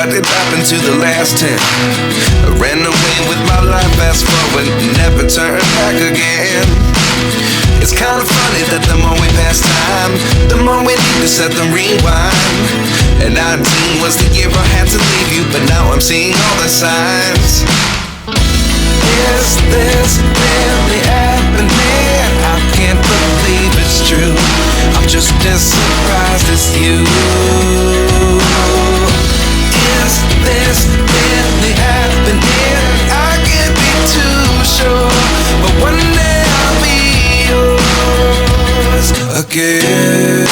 What did happen to the last 10? I ran away with my life, fast forward, never turn back again. It's kind of funny that the more we pass time, the more we need to set them rewind. And 19 was the year I had to leave you, but now I'm seeing all the signs. Is this really happening? I can't believe it's true. I'm just as surprised as you. Is this really happening? I can't be too sure, but one day I'll be yours again.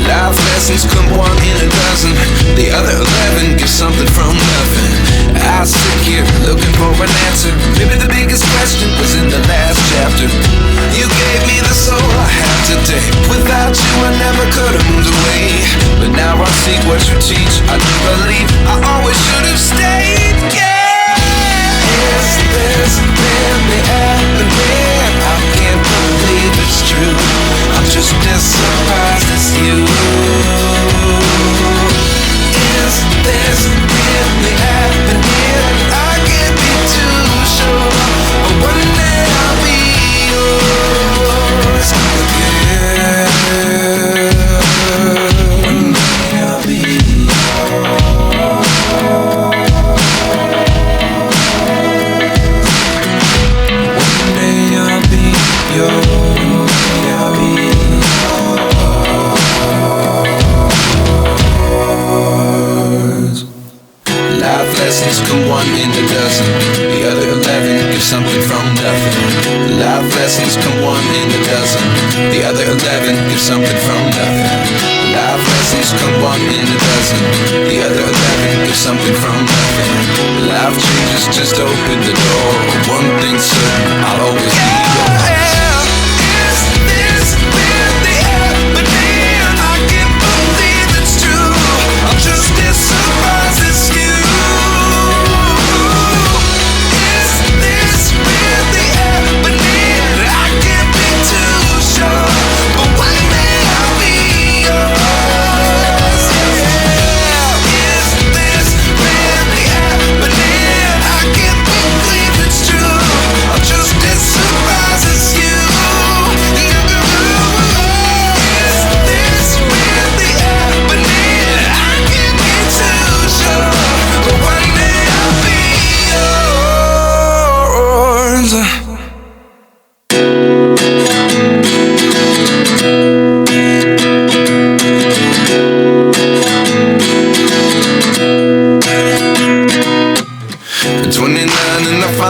Life lessons come one in a dozen. The other 11 give something from nothing. I sit here looking for an answer. Maybe the biggest question was in the last chapter. You gave me the soul I have today. Without you I never could have moved away. But now I see what you teach. I do believe I always should have stayed. Yeah. Is this really happening? I can't believe it's true. I'm just as surprised as you. Is this really happening? I can't be too sure, but one day I'll be yours again. One day I'll be yours. One day I'll be yours. I'll be yours. Life lessons come one in a dozen. The other 11 give something from nothing. Life lessons come one in a dozen. The other 11 give something from nothing. Life lessons come one in a dozen. The other 11 give something from nothing. Life changes, just open the door. One thing's certain, I'll always be yours.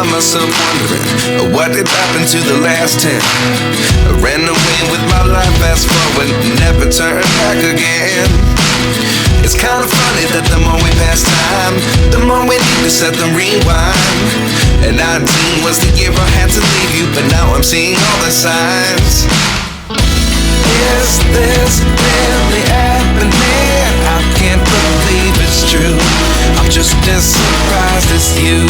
Myself wondering what did happen to the last 10. I ran away with my life, fast forward, never turn back again. It's kind of funny that the more we pass time, the more we need to set them rewind. And 19 was the year I had to leave you, but now I'm seeing all the signs. Is this really happening? I can't believe it's true. I'm just as surprised as you.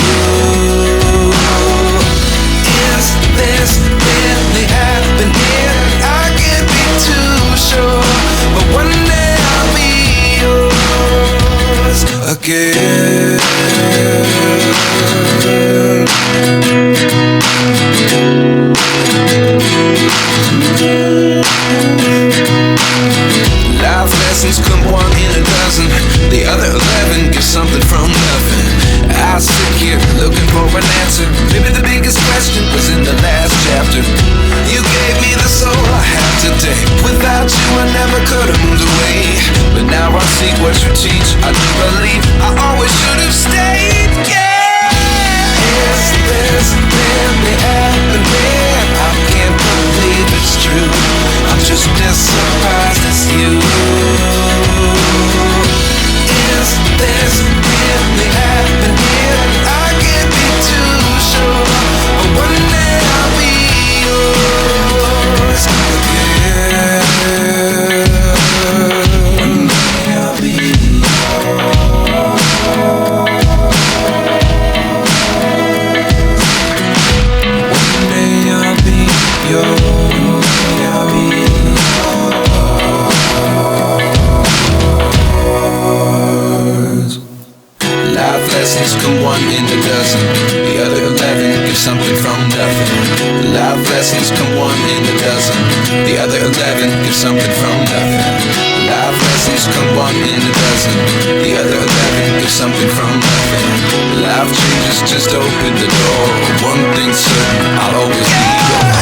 Is this really happening? I can't be too sure, but one day I'll be yours again. Life lessons come one in a dozen. The other 11 give something from nothing. I sit here looking for an nothing. Life lessons come one in a dozen. The other 11 give something from nothing. Life lessons come one in a dozen. The other 11 give something from nothing. Life changes, just open the door. One thing's certain, I'll always be yours.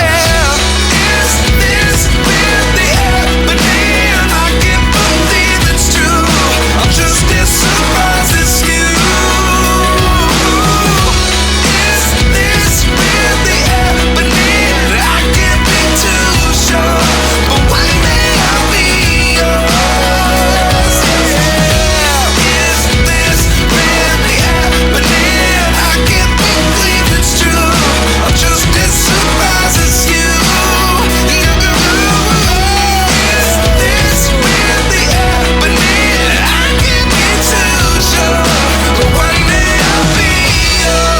Is this really happening? I can't believe it's true. I'm just as surprised as you. Is this really happening? I can't be too sure, but one day I'll be yours. Is this really happening? I can't believe it's true. I'm just as surprised as you. Is this really happening? I can't be too sure, but one day I'll be yours.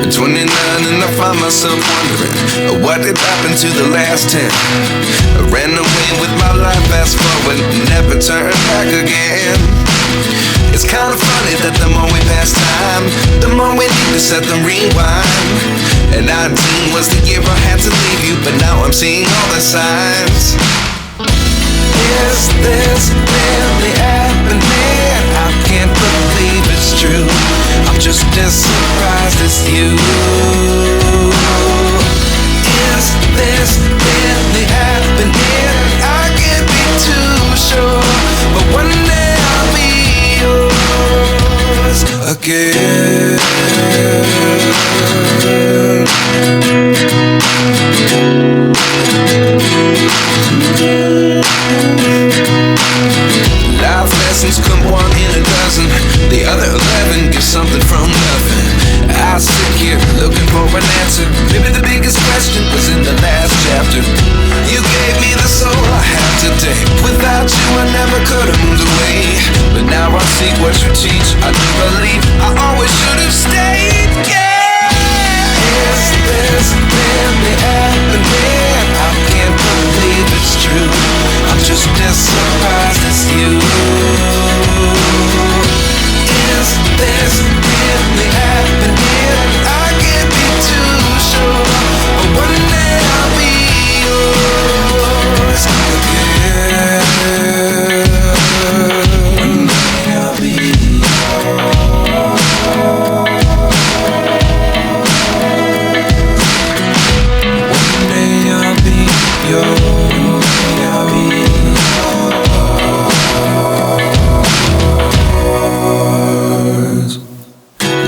29 and I find myself wondering what did happen to the last 10. I ran away with my life, fast forward, never turn back again. It's kind of funny that the more we pass time, the more we need to set the rewind. And 19 was the year I had to leave you, but now I'm seeing all the signs. Is this really happening? I can't believe it's true. I'm just as surprised as you. Is this really happening? I can't be too sure, but one day I'll be yours again. Life lessons come one in a dozen. The other 11 give something from nothing. I sit here looking for an answer. Maybe the biggest question was in the last chapter. You gave me the soul I have today. Without you I never could have moved away. But now I see what you teach. I do believe I always should have stayed. Yeah. Is this really happening? I can't believe it's true. I'm just as surprised as you. Is this really happening? I can't be too sure, but one day I'll be yours again. One day I'll be yours. One day I'll be yours. I'll be yours.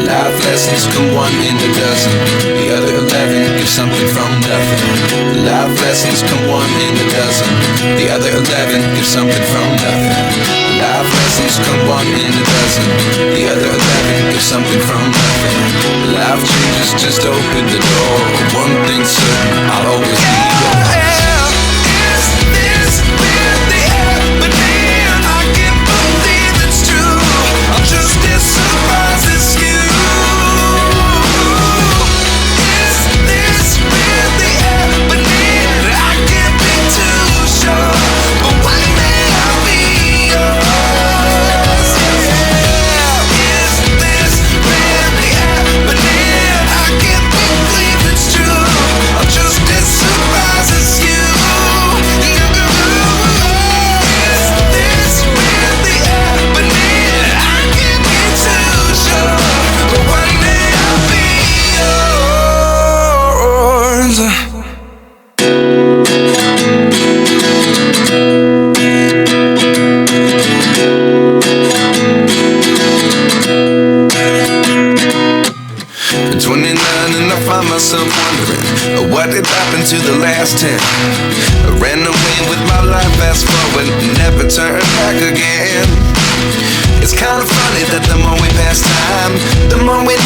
Life lessons come one in a dozen. The other 11 give something from nothing. Life lessons come one in a dozen. The other 11 give something from nothing. Life lessons come one in a dozen. The other 11 give something from nothing. Life changes, just open the door. One thing's certain, I'll always be yours. Is this really happening? I can't believe it's true. I'm just as surprised as you. Is this really happening? I can't be too sure, but one day I'll be yours. Is this really happening? I can't believe it's true. I'm just as surprised as you. Is this really happening? I can't be too sure, but one day I'll be yours. 29 and I find myself wondering what did happen to the last 10. I ran away with my life, fast forward, never turn back again. It's kind of funny that the more we pass time, the more we